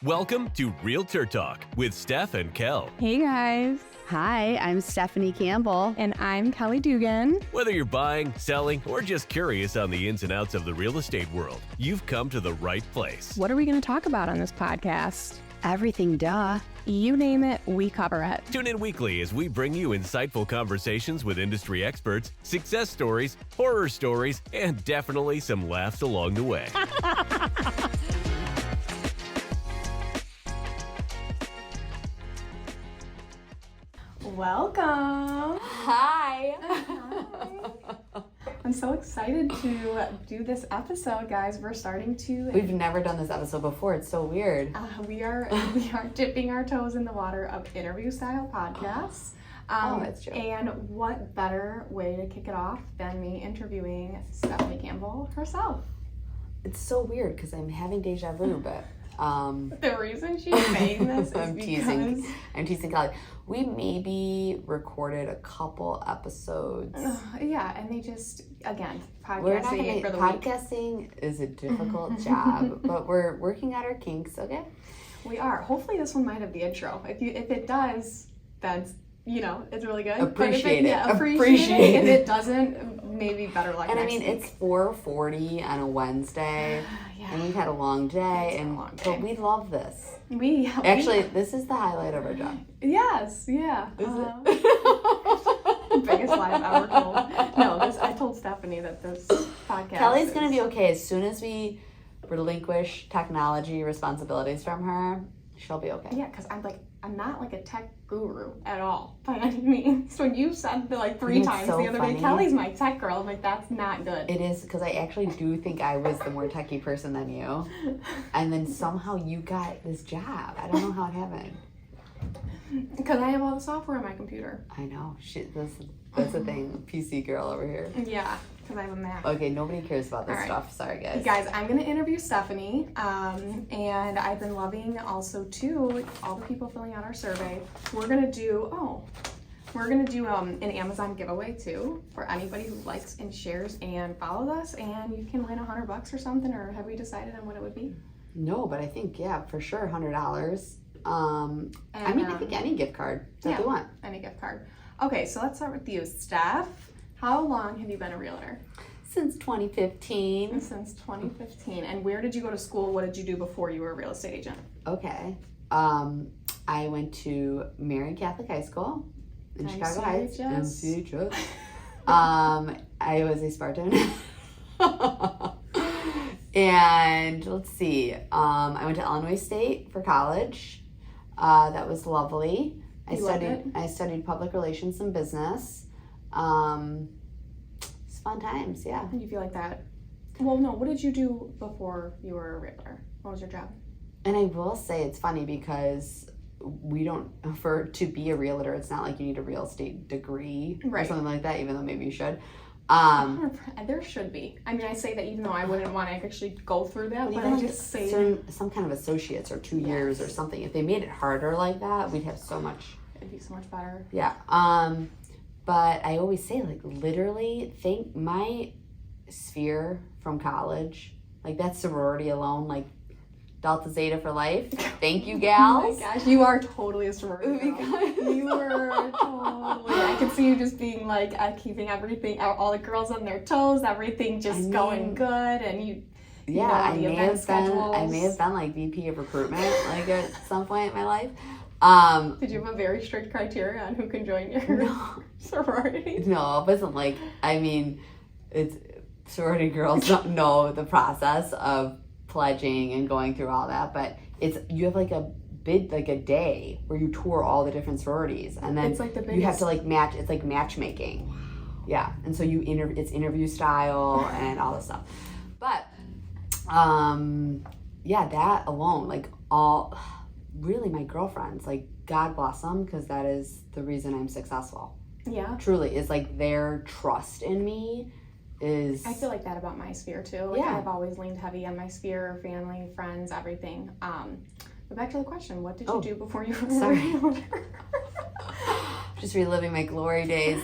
Welcome to Realtor Talk with Stef and Kel. Hey guys. Hi, I'm Stefanie Campbell. And I'm Kelly Dugan. Whether you're buying, selling, or just curious on the ins and outs of the real estate world, you've come to the right place. What are we going to talk about on this podcast? Everything, duh. You name it, we cover it. Tune in weekly as we bring you insightful conversations with industry experts, success stories, horror stories, and definitely some laughs along the way. Welcome. Hi. I'm so excited to do this episode, guys. We're starting to... We've never done this episode before. It's so weird. We are dipping our toes in the water of interview-style podcasts. That's true. And what better way to kick it off than me interviewing Stefanie Campbell herself? It's so weird because I'm having deja vu, but... The reason she's saying this is I'm because... I'm teasing Kelly. We maybe recorded a couple episodes. Yeah, and they just, again, We're not podcasting for the week. Podcasting is a difficult job, but we're working out our kinks, okay? We are. Hopefully this one might have the intro. If it does, that's, it's really good. Appreciate it. Appreciate it. If it doesn't, maybe better luck and next week. It's 4:40 on a Wednesday, and we've had a long day, but we love this. Actually, this is the highlight of our job. Yes, yeah. Is it? Biggest lie I've ever told. No, I told Stefanie that this podcast Kelly's going to be okay. As soon as we relinquish technology responsibilities from her, she'll be okay. Yeah, because I'm not like a tech guru at all by any means. When you said that three times the other day, Kelly's my tech girl, I'm like, that's not good. It is, because I actually do think I was the more techie person than you. And then somehow you got this job. I don't know how it happened. Because I have all the software on my computer. I know. Shit, that's a thing. PC girl over here. Yeah, because I have a Mac. Okay, nobody cares about this stuff. Sorry, guys. Guys, I'm going to interview Stefanie, and I've been loving also, too, all the people filling out our survey. We're going to do an Amazon giveaway, too, for anybody who likes and shares and follows us, and you can win $100 or something, or have we decided on what it would be? No, but I think, yeah, for sure, $100. I think any gift card that they want. Any gift card. Okay, so let's start with you, Steph. How long have you been a realtor? Since 2015. Since 2015. And where did you go to school? What did you do before you were a real estate agent? Okay. I went to Mary Catholic High School in Chicago Heights. MCHS. I was a Spartan. And let's see. I went to Illinois State for college. That was lovely. I studied public relations and business. It's fun times, yeah. You feel like that? Well, no. What did you do before you were a realtor? What was your job? And I will say it's funny because to be a realtor, it's not like you need a real estate degree or something like that, even though maybe you should. There should be. I mean, I say that even though I wouldn't want to actually go through that, but I just say some kind of associates or 2 years or something. If they made it harder like that, we'd have so much. It'd be so much better. Yeah. But I always say, literally, think my sphere from college, that sorority alone, Delta Zeta for life. Thank you, gals. Oh my gosh, you are totally a sorority girl. You were totally. I could see you just being keeping everything, all the girls on their toes, everything just going good, and you. Yeah, I may have been VP of recruitment at some point in my life. Did you have a very strict criteria on who can join your sorority? No, it wasn't it's sorority girls don't know the process of pledging and going through all that, but you have a day where you tour all the different sororities, and then you have to match. It's like matchmaking. Wow. Yeah, and so it's interview style and all this stuff. But that alone, really my girlfriends, God bless them, because that is the reason I'm successful. Yeah, truly is their trust in me. I feel like that about my sphere too. I've always leaned heavy on my sphere, family, friends, everything. But back to the question, what did you do before you were a realtor? Just reliving my glory days.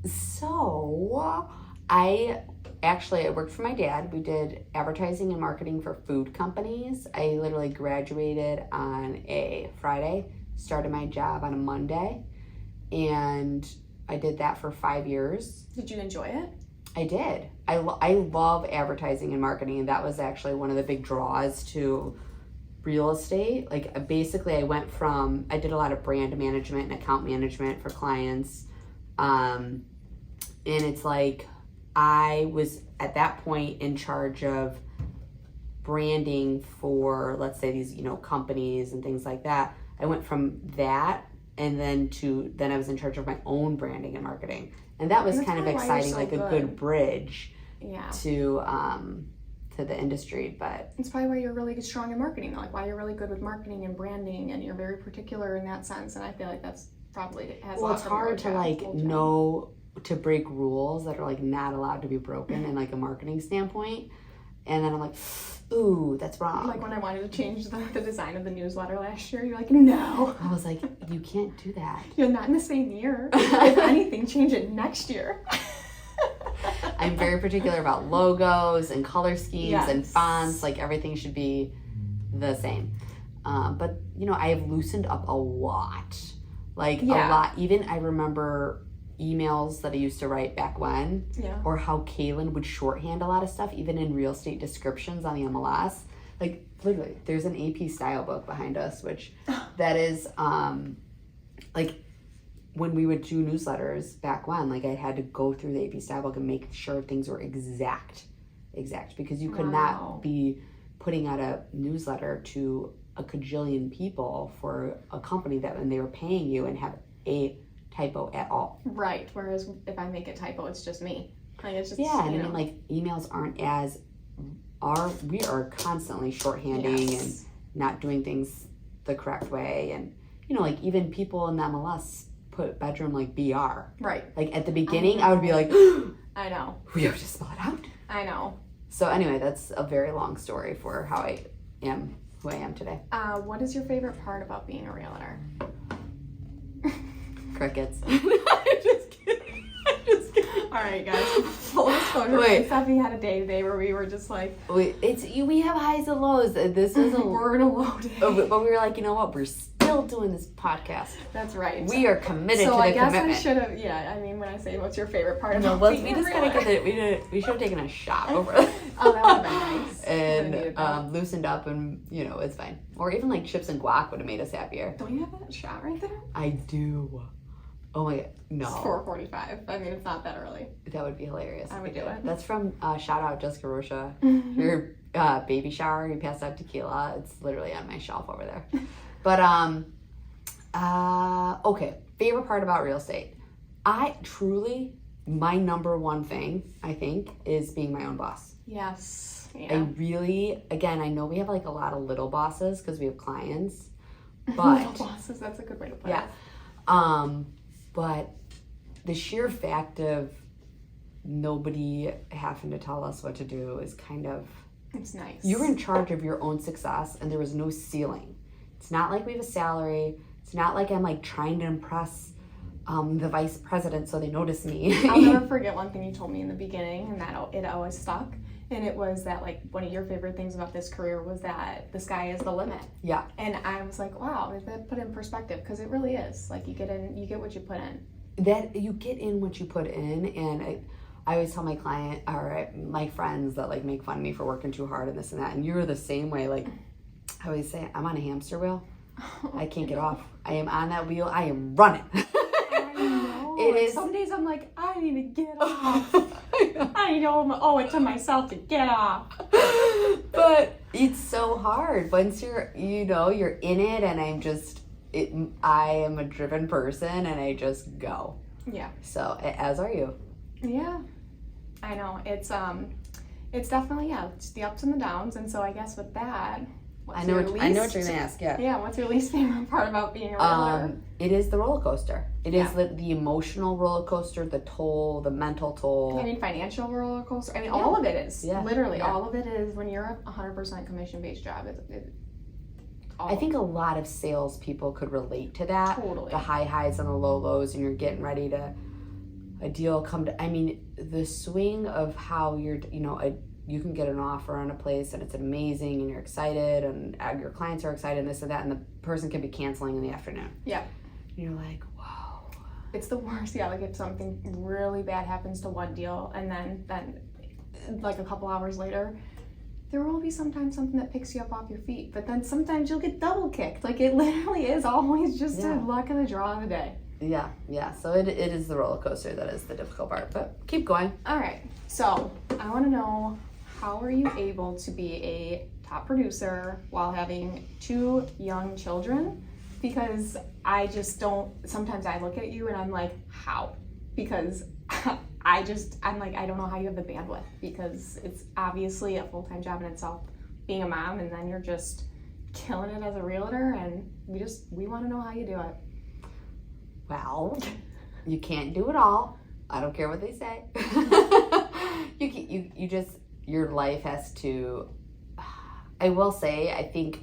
So I actually, I worked for my dad. We did advertising and marketing for food companies. I literally graduated on a Friday, started my job on a Monday, and I did that for 5 years. Did you enjoy it? I did. I love advertising and marketing, and that was actually one of the big draws to real estate. Like, basically, I did a lot of brand management and account management for clients, and it's like I was at that point in charge of branding for, let's say, these, companies and things like that. I went from that and then I was in charge of my own branding and marketing. And that was kind of exciting, like a good bridge to the industry. But it's probably why you're really strong in marketing, like why you're really good with marketing and branding, and you're very particular in that sense. And I feel like that's probably has. Well, it's hard to know to break rules that are like not allowed to be broken in like a marketing standpoint. And then I'm like, ooh, that's wrong. Like when I wanted to change the design of the newsletter last year, you're like, no. I was like, you can't do that. You're not in the same year. If anything, change it next year. I'm very particular about logos and color schemes and fonts. Like everything should be the same. But, I have loosened up a lot. Like a lot. Even I remember emails that I used to write back when, or how Kaylin would shorthand a lot of stuff, even in real estate descriptions on the MLS. Like literally, there's an AP style book behind us, which that is like when we would do newsletters back when, like I had to go through the AP style book and make sure things were exact, because you could not be putting out a newsletter to a cajillion people for a company that when they were paying you and have a typo at all. Right. Whereas if I make a typo, it's just me. Like it's just and I mean like emails aren't we are constantly shorthanding and not doing things the correct way, and like even people in the MLS put bedroom like BR. Right. Like at the beginning I would be like I know. We have to spell it out. I know. So anyway, that's a very long story for how I am who I am today. What is your favorite part about being a realtor? Crickets. I'm just kidding. All right, guys. Full disclosure. Stefanie had a day today where we were just like, we have highs and lows. This is we're in a low day. But we were like, you know what? We're still doing this podcast. That's right. We are committed to the commitment. So I guess I should have. Yeah. I mean, when I say what's your favorite part about we just gotta get we should have taken a shot over. Oh, that would have been nice. And loosened up, and it's fine. Or even like chips and guac would have made us happier. Don't you have that shot right there? I do. Oh my god, no. It's 4:45. I mean, it's not that early. That would be hilarious. I would do it. That's from shout out Jessica Rocha. Your baby shower, you passed out tequila. It's literally on my shelf over there. But okay, favorite part about real estate. My number one thing, I think, is being my own boss. Yes. Yeah. I really, again, I know we have like a lot of little bosses because we have clients, but little bosses, that's a good way to put it. But the sheer fact of nobody having to tell us what to do is kind of... It's nice. You're in charge of your own success, and there is no ceiling. It's not like we have a salary. It's not like I'm like trying to impress the vice president so they notice me. I'll never forget one thing you told me in the beginning, and that it always stuck. And it was that like one of your favorite things about this career was that the sky is the limit. Yeah. And I was like, wow, that put in perspective, because it really is. Like you get what you put in. That you get in what you put in, and I always tell my client or my friends that like make fun of me for working too hard and this and that, and you're the same way. Like I always say, I'm on a hamster wheel. I can't get off. I am on that wheel. I am running. It is. Some days I'm like, I need to get off. I owe it to myself to get off. But it's so hard once you're in it, and I am a driven person, and I just go. Yeah. So as are you. Yeah. I know. It's definitely, it's the ups and the downs, and so I guess with that, I know what you're gonna ask. Yeah. Yeah. What's your least favorite part about being a realtor? It is the roller coaster. It is the emotional roller coaster, the toll, the mental toll. I mean, financial roller coaster. I mean, all of it is. Yeah. Literally, all of it is. When you're a 100% commission-based job, I think a lot of salespeople could relate to that. Totally. The high highs and the low lows, and you're getting ready to a deal come to. I mean, the swing of how you're, you can get an offer on a place and it's amazing and you're excited and your clients are excited and this and that, and the person could be canceling in the afternoon. Yeah. And you're like, whoa. It's the worst. Yeah, like if something really bad happens to one deal and then like a couple hours later, there will be sometimes something that picks you up off your feet, but then sometimes you'll get double kicked. Like it literally is always just a luck of the draw of the day. Yeah. So it is the roller coaster that is the difficult part, but keep going. All right. So I want to know, how are you able to be a top producer while having 2 young children? Because I just don't, sometimes I look at you and I'm like, how? Because I'm like, I don't know how you have the bandwidth, because it's obviously a full-time job in itself, being a mom, and then you're just killing it as a realtor, and we want to know how you do it. Well, you can't do it all. I don't care what they say. You just, your life has to, I will say, I think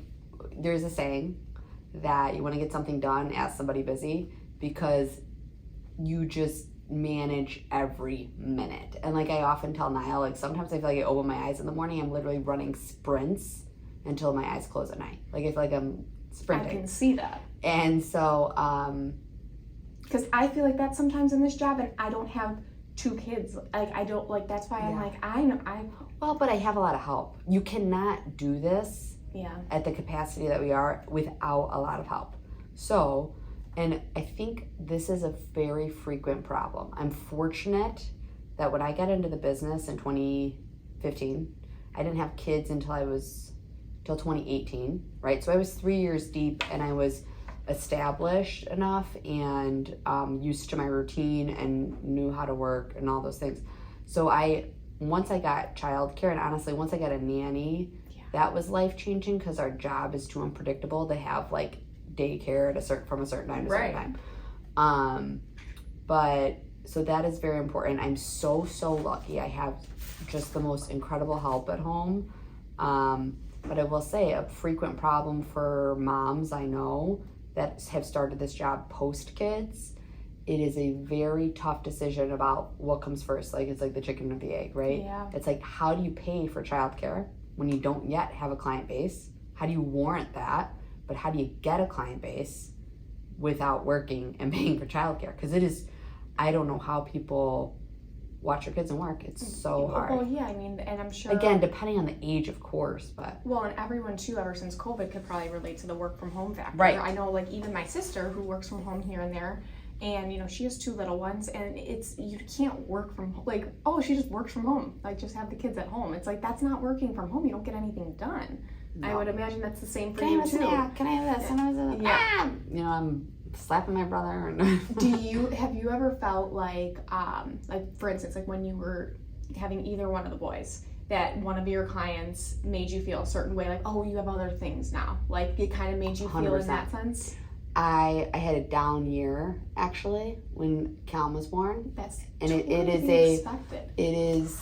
there's a saying that you want to get something done, ask somebody busy, because you just manage every minute. And like I often tell Niall, like sometimes I feel like I open my eyes in the morning, I'm literally running sprints until my eyes close at night. Like I feel like I'm sprinting. I can see that. And so, because I feel like that sometimes in this job, and I don't have 2 kids. Like I don't, like that's why I'm like, well, but I have a lot of help. You cannot do this at the capacity that we are without a lot of help. So, and I think this is a very frequent problem. I'm fortunate that when I got into the business in 2015, I didn't have kids until 2018, right? So I was 3 years deep, and I was established enough and used to my routine and knew how to work and all those things. So once I got childcare, and honestly, once I got a nanny, that was life-changing, because our job is too unpredictable to have like daycare from a certain time to a certain time. But so that is very important. I'm so lucky. I have just the most incredible help at home. But I will say, a frequent problem for moms I know that have started this job post kids, it is a very tough decision about what comes first. Like it's like the chicken or the egg, right? Yeah. It's like, how do you pay for childcare when you don't yet have a client base? How do you warrant that? But how do you get a client base without working and paying for childcare? Because it is, I don't know how people watch your kids and work. It's so hard. Well, yeah, I mean, and I'm sure. Again, depending on the age, of course, but. Well, and everyone too, ever since COVID, could probably relate to the work from home factor. Right. I know, like, even my sister, who works from home here and there, and, she has 2 little ones, and you can't work from home. Like, oh, she just works from home. Like, just have the kids at home. It's like, that's not working from home. You don't get anything done. No. I would imagine that's the same for you, too. Can I have this? Yeah. I'm slapping my brother. And have you ever felt like for instance, like when you were having either one of the boys, that one of your clients made you feel a certain way, like, oh, you have other things now, like it kind of made you 100%. Feel in that sense? I had a down year actually when Calum was born. That's and totally expected. It is,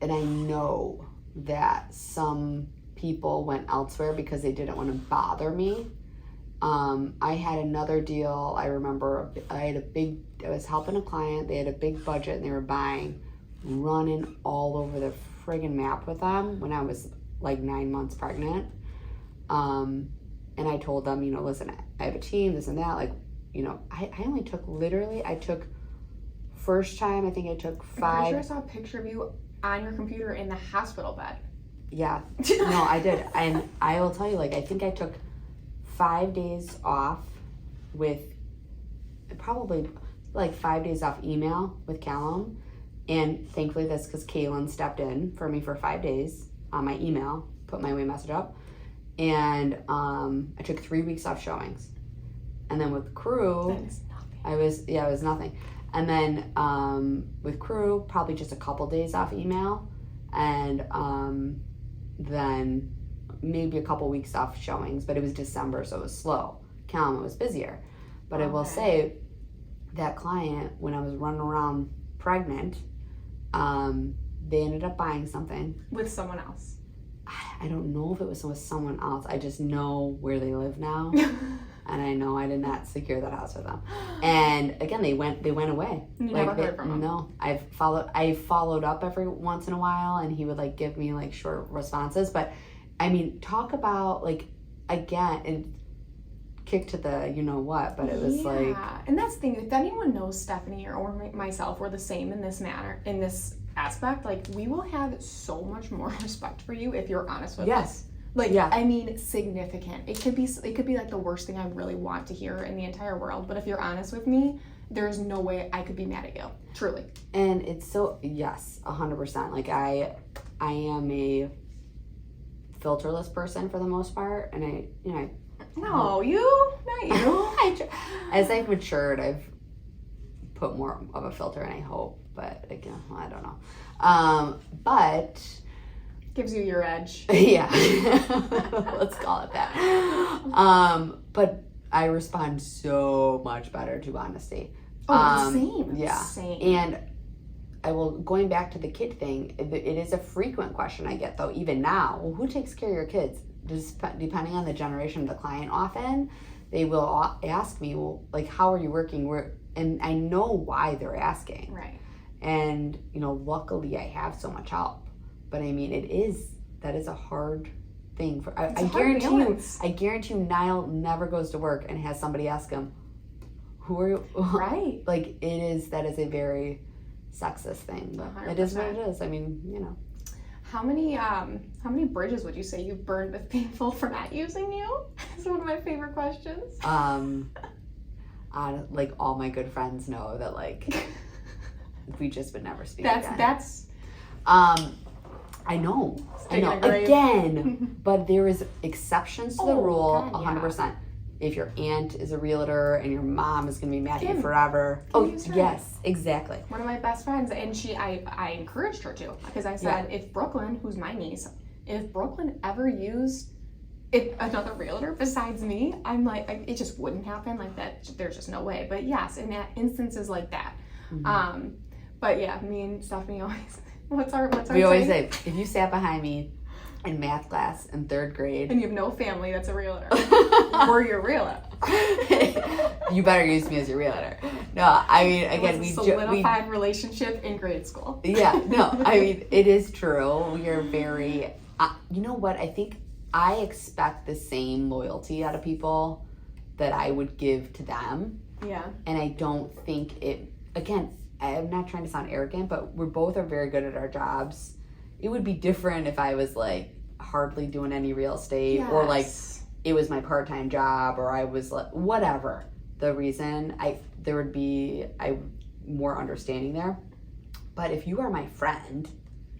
and I know that some people went elsewhere because they didn't want to bother me. I had another deal. I remember I was helping a client. They had a big budget and they were running all over the friggin' map with them when I was like 9 months pregnant. And I told them, listen, I have a team, this and that. Like, I only took first time, I think I took 5. I'm pretty sure I saw a picture of you on your computer in the hospital bed. Yeah. No, I did. And I will tell you, like, I think I took 5 days off with probably like 5 days off email with Callum. And thankfully that's because Kaylin stepped in for me for 5 days on my email, put my away message up. And I took 3 weeks off showings. And then with crew, that is nothing. It was nothing. And then with crew, probably just a couple days off email. And then maybe a couple weeks off showings, but it was December, so it was slow. Callum was busier. But I will say, that client, when I was running around pregnant, they ended up buying something. With someone else. I don't know if it was with someone else. I just know where they live now. And I know I did not secure that house for them. And again, they went away. You never heard from them? No. I followed up every once in a while, and he would like give me like short responses. But I mean, talk about like, again, and kick to the you know what, but it was like. And that's the thing, if anyone knows Stefanie or myself, we're the same in this manner, in this aspect. Like, we will have so much more respect for you if you're honest with us. Like, I mean, significant. It could be like the worst thing I really want to hear in the entire world, but if you're honest with me, there's no way I could be mad at you. Truly. And it's so, yes, 100%. Like, I am a filterless person for the most part, and I not you. As I've matured, I've put more of a filter, and I hope, but again, I don't know. But gives you your edge. Yeah. Let's call it that. But I respond so much better to honesty. Same. Yeah. Same. And I will, going back to the kid thing, it is a frequent question I get though, even now. Well, who takes care of your kids? Just depending on the generation of the client, often they will ask me, well, like, how are you working? And I know why they're asking. Right. And, luckily I have so much help. But I mean, that is a hard thing for. I guarantee you, Niall never goes to work and has somebody ask him, "Who are you?" Right. Like that is a very sexist thing, but 100%. It is what it is. I mean, How many bridges would you say you've burned with people for not using you? It's one of my favorite questions. Like all my good friends know that like we just would never speak again. That's. I know. Again, but there is exceptions to the rule, 100%. If your aunt is a realtor and your mom is going to be mad at you forever. Yes, exactly. One of my best friends, and I encouraged her to, because I said, if Brooklyn, who's my niece, if Brooklyn ever used another realtor besides me, I'm like, it just wouldn't happen like that. There's just no way. But yes, in that instances like that. Mm-hmm. But yeah, me and Stefanie always. What's our we always say, if you sat behind me in math class in 3rd grade and you have no family that's a realtor, or you're a realtor, you better use me as your realtor. No, I mean, again, we solidified relationship in grade school. Yeah, no, I mean, it is true. We are very. You know what? I think I expect the same loyalty out of people that I would give to them. Yeah. And I don't think it. Again, I'm not trying to sound arrogant, but we both are very good at our jobs. It would be different if I was like hardly doing any real estate, or like it was my part-time job, or I was like whatever the reason. There would be more understanding there. But if you are my friend,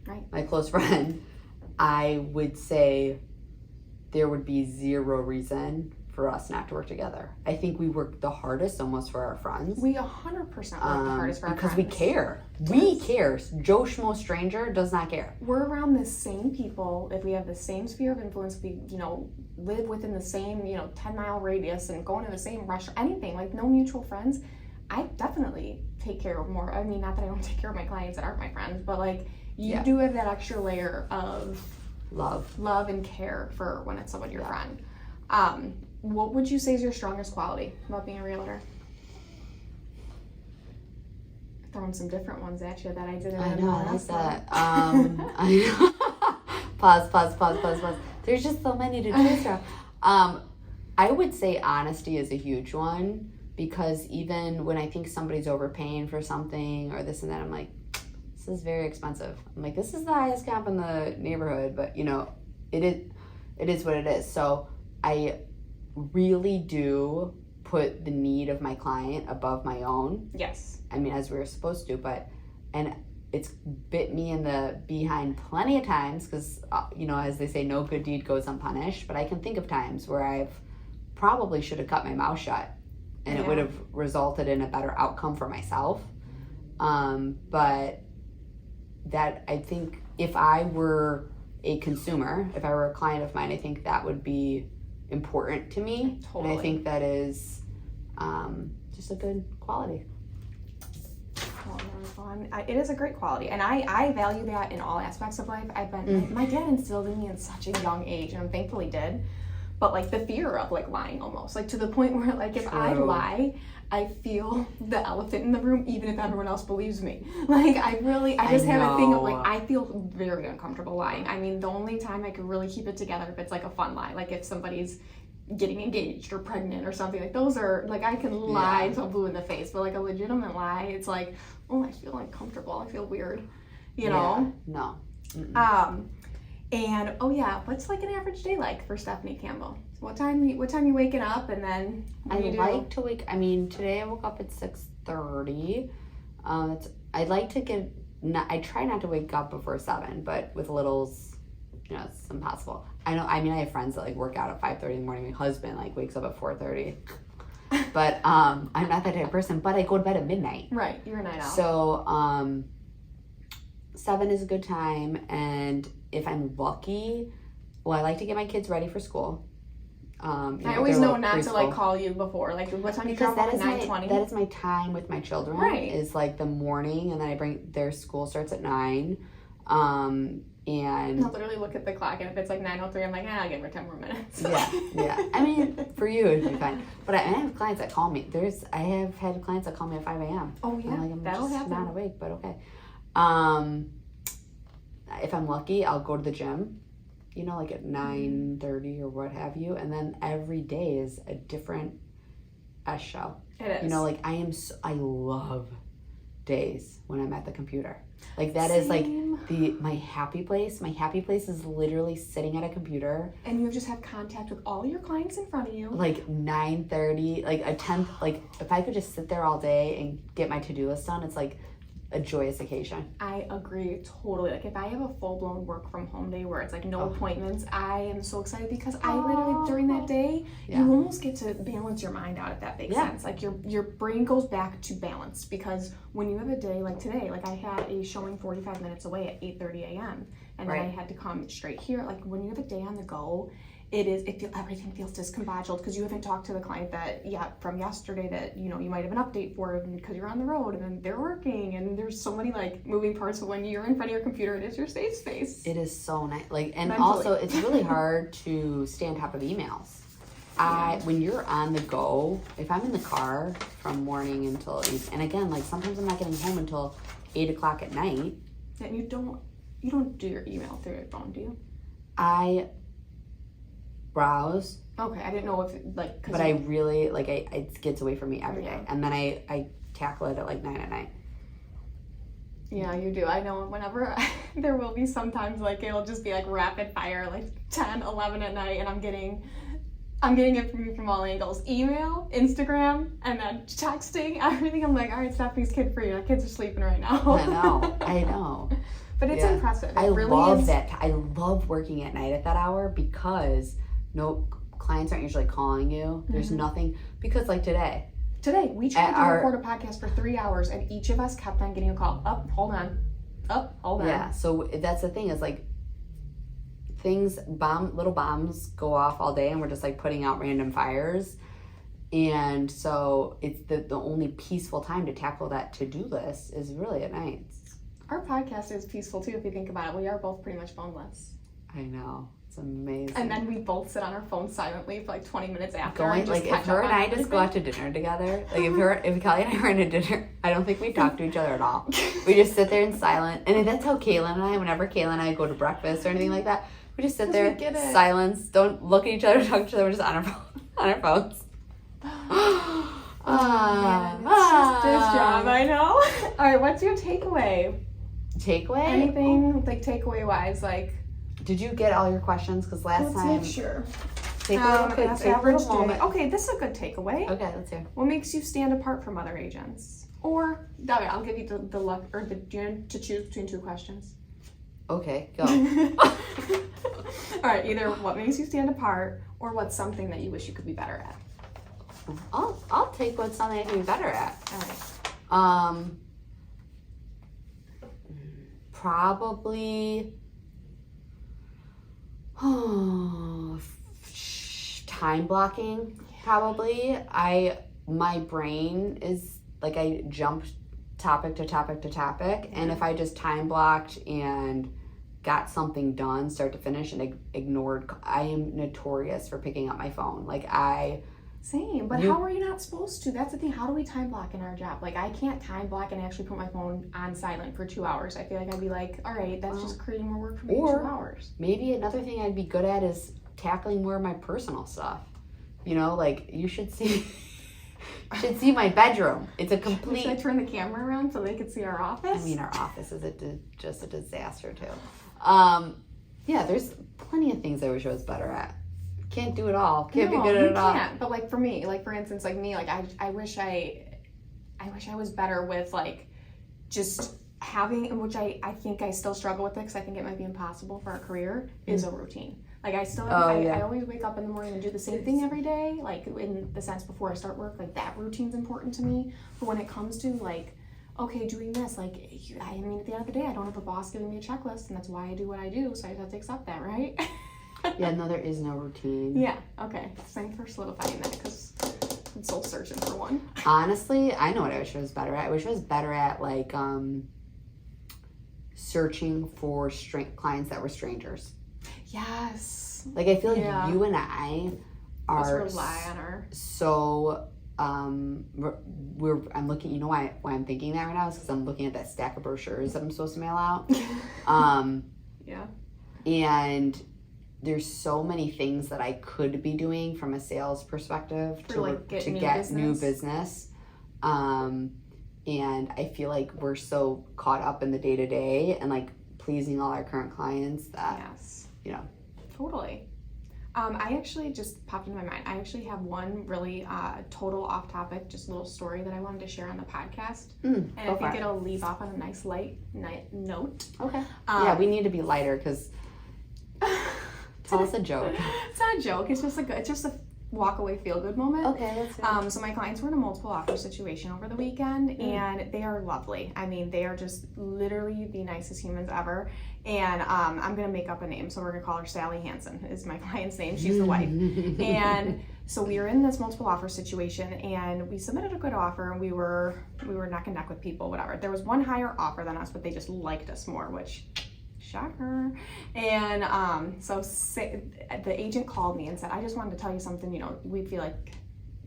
right, my close friend, I would say there would be zero reason for us not to work together. I think we work the hardest almost for our friends. We 100% work the hardest for our friends. Because we care. We care. Joe Schmo stranger does not care. We're around the same people. If we have the same sphere of influence, we, live within the same, 10-mile radius and go into the same restaurant, anything, like no mutual friends, I definitely take care of more. I mean, not that I don't take care of my clients that aren't my friends, but like you do have that extra layer of love and care for when it's someone your friend. What would you say is your strongest quality about being a realtor? Throwing some different ones at you that I didn't. I know, I like that. I know. Pause. There's just so many to choose from. I would say honesty is a huge one, because even when I think somebody's overpaying for something or this and that, I'm like, this is very expensive. I'm like, this is the highest comp in the neighborhood, but it is what it is. So I really do put the need of my client above my own. Yes. I mean, as we were supposed to, and it's bit me in the behind plenty of times, because, as they say, no good deed goes unpunished, but I can think of times where I've probably should have cut my mouth shut, and it would have resulted in a better outcome for myself. But that, I think, if I were a consumer, if I were a client of mine, I think that would be important to me. Totally. And I think that is just a good quality. It is a great quality, and I value that in all aspects of life. My dad instilled in me in such a young age, and I'm thankful he did, but like the fear of like lying almost, like to the point where like if I True. lie, I feel the elephant in the room even if everyone else believes me. Like I just have a thing of like, I feel very uncomfortable lying. I mean, the only time I can really keep it together if it's like a fun lie, like if somebody's getting engaged or pregnant or something, like those are like, I can lie until blue in the face, but like a legitimate lie, it's like, oh, I feel uncomfortable, I feel weird, you know? No. And oh yeah, what's like an average day like for Stefanie Campbell? What time you waking up, and then I like to wake. I mean, today I woke up at 6:30. I like to get. I try not to wake up before 7, but with littles, you know, it's impossible. I know. I mean, I have friends that like work out at 5:30 in the morning. My husband like wakes up at 4:30. But I'm not that type of person. But I go to bed at midnight. Right, you're a night owl. So 7 is a good time, and if I'm lucky, well, I like to get my kids ready for school. I always know not to like call you before. Like what time you drop off? 9:20. That is my time with my children. Right. Is like the morning, and then I bring their school starts at 9. And I'll literally look at the clock, and if it's like 9:03, I'm like, I'll give her 10 more minutes. yeah. I mean, for you it'd be fine. But I have clients that call me. I have had clients that call me at 5 a.m. Oh yeah, I'm that'll just happen. not awake, but okay. If I'm lucky, I'll go to the gym. You know, like at 9:30 or what have you, and then every day is a different show. It is. You know, like I love days when I'm at the computer. Like that Same. is like my happy place. My happy place is literally sitting at a computer. And you just have contact with all your clients in front of you. Like 9:30, like a 10th, like if I could just sit there all day and get my to-do list done, it's like a joyous occasion. I agree totally. Like if I have a full-blown work from home day where it's like no appointments, I am so excited because I literally during that day you almost get to balance your mind out, if that makes sense. Like your brain goes back to balance, because when you have a day like today, like I had a showing 45 minutes away at 8:30 a.m. and then I had to come straight here. Like when you have a day on the go, everything feels discombobulated because you haven't talked to the client from yesterday that you might have an update for because you're on the road and then they're working, and there's so many like moving parts. So when you're in front of your computer, it is your safe space. It is so nice. Like, and mentally. Also it's really hard to stay on top of emails. When you're on the go, if I'm in the car from morning until 8, and again, like sometimes I'm not getting home until 8 o'clock at night. And you don't do your email through your phone, do you? I browse. Okay, I didn't know if but I really like it gets away from me every day, and then I tackle it at like 9 at night. Yeah, you do. I know whenever there will be sometimes like it'll just be like rapid fire, like 10, 11 at night, and I'm getting it from you from all angles. Email, Instagram, and then texting, everything. I'm like, all right, Stephanie's kid free. My kids are sleeping right now. I know. But it's impressive. I love that. I love working at night at that hour because no clients aren't usually calling you. There's nothing, because like today we tried to record a podcast for 3 hours, and each of us kept on getting a call. Hold on. Yeah, so that's the thing, is like little bombs go off all day, and we're just like putting out random fires. And so it's the only peaceful time to tackle that to-do list is really at night. Our podcast is peaceful too, if you think about it. We are both pretty much phoneless. I know. It's amazing. And then we both sit on our phone silently for like 20 minutes after. If her and I just go out to dinner together, like if Kelly and I are in a dinner, I don't think we talk to each other at all. We just sit there in silence. And that's how Kaylin and I, whenever Kaylin and I go to breakfast or anything like that, we just sit there, silence, don't look at each other, talk to each other, we're just on our phones. Man, it's just this job, I know. All right, what's your takeaway? Takeaway? Anything like takeaway wise, like? Did you get all your questions? Because last time. Let's make sure. Take a little moment. Okay, this is a good takeaway. Okay, let's hear. What makes you stand apart from other agents? Or, I'll give you the luck, or to choose between 2 questions. Okay, go. All right, either what makes you stand apart, or what's something that you wish you could be better at. I'll take what's something I can be better at. All right. Probably time blocking. Probably my brain is like, I jump topic to topic to topic, and if I just time blocked and got something done start to finish and ignored. I am notorious for picking up my phone. Like Same, but how are you not supposed to? That's the thing. How do we time block in our job? Like, I can't time block and actually put my phone on silent for 2 hours. I feel like I'd be like, all right, that's just creating more work for me in 2 hours. Maybe another thing I'd be good at is tackling more of my personal stuff. You know, like, you should see my bedroom. It's a complete... Should I turn the camera around so they could see our office? I mean, our office is just a disaster, too. Yeah, there's plenty of things I wish I was better at. Can't do it all. Can't be good at it all. Can't. But like for me, like for instance, like me, like I wish I was better with like just having, which I think I still struggle with it because I think it might be impossible for our career, is a routine. Like I still, I always wake up in the morning and do the same thing every day. Like in the sense before I start work, like that routine's important to me. But when it comes to like, okay, doing this, like, I mean, at the end of the day, I don't have a boss giving me a checklist, and that's why I do what I do. So I have to accept that, right? Yeah, no, there is no routine. Yeah, okay. Thanks for solidifying that because I'm still searching for one. Honestly, I know what I wish I was better at. I wish I was better at, like, searching for clients that were strangers. Yes. Like, I feel like you and I are rely on her. So, I'm looking, you know why I'm thinking that right now is because I'm looking at that stack of brochures that I'm supposed to mail out. Yeah. And there's so many things that I could be doing from a sales perspective to get new business. And I feel like we're so caught up in the day-to-day and like pleasing all our current clients that, you know. Totally. I actually just popped into my mind. I actually have one really total off topic, just a little story that I wanted to share on the podcast. And I think it'll leave off on a nice light note. Okay. Yeah, we need to be lighter because tell us a joke. It's not a joke. It's just a walk away feel good moment. Okay, that's good. So my clients were in a multiple offer situation over the weekend, and they are lovely. I mean, they are just literally the nicest humans ever. And I'm gonna make up a name, so we're gonna call her Sally Hansen. Is my client's name. She's the wife. And so we were in this multiple offer situation, and we submitted a good offer, and we were neck and neck with people, whatever. There was one higher offer than us, but they just liked us more, which. Shocker. And so the agent called me and said, I just wanted to tell you something, you know, we feel like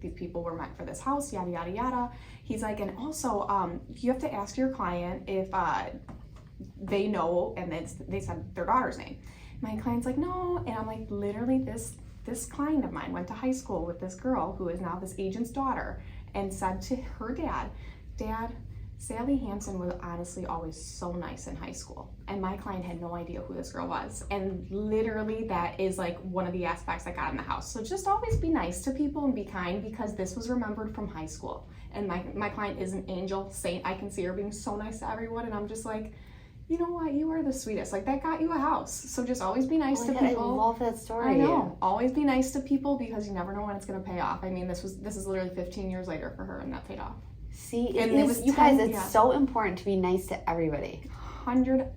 these people were meant for this house, yada, yada, yada. He's like, and also you have to ask your client if they know, and they said their daughter's name. My client's like, no. And I'm like, literally this client of mine went to high school with this girl who is now this agent's daughter and said to her dad, Sally Hansen was honestly always so nice in high school. And my client had no idea who this girl was. And literally that is like one of the aspects that got in the house. So just always be nice to people and be kind because this was remembered from high school. And my client is an angel saint. I can see her being so nice to everyone. And I'm just like, you know what? You are the sweetest. Like that got you a house. So just always be nice to people. I love that story. I know. Always be nice to people because you never know when it's going to pay off. I mean, this is literally 15 years later for her and that paid off. See, you guys, it's so important to be nice to everybody. 100%.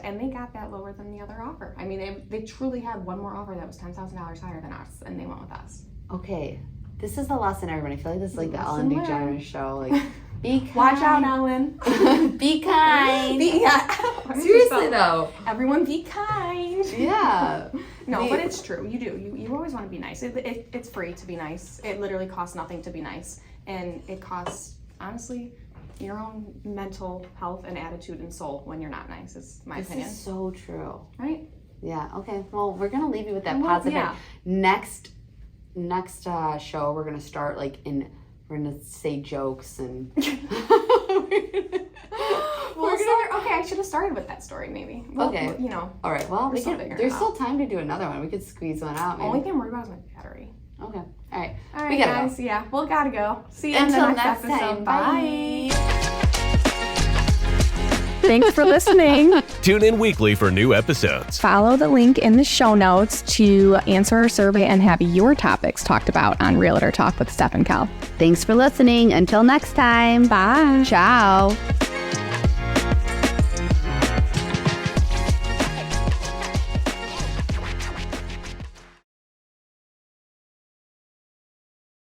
And they got that lower than the other offer. I mean, they truly had one more offer that was $10,000 higher than us, and they went with us. Okay. This is the lesson, everybody. I feel like this is like the Ellen DeGeneres show. Like, be kind. Watch out, Ellen. Be kind. Seriously, though. Everyone be kind. Yeah. No, but it's true. You do. You always want to be nice. It's free to be nice. It literally costs nothing to be nice. And it costs, honestly, your own mental health and attitude and soul when you're not nice, is my opinion. This is so true. Right? Yeah, okay. Well, we're going to leave you with that positive. Yeah. Next show, we're going to start, we're going to say jokes and... Okay, I should have started with that story, maybe. Well, okay. You know. All right, well, there's still time to do another one. We could squeeze one out, maybe. Only thing I'm worried about is my battery. Okay. All right. We gotta go. Yeah, we'll gotta go. See you until in the next episode. Time. Bye. Thanks for listening. Tune in weekly for new episodes. Follow the link in the show notes to answer our survey and have your topics talked about on Realtor Talk with Stef and Cal. Thanks for listening. Until next time. Bye. Ciao.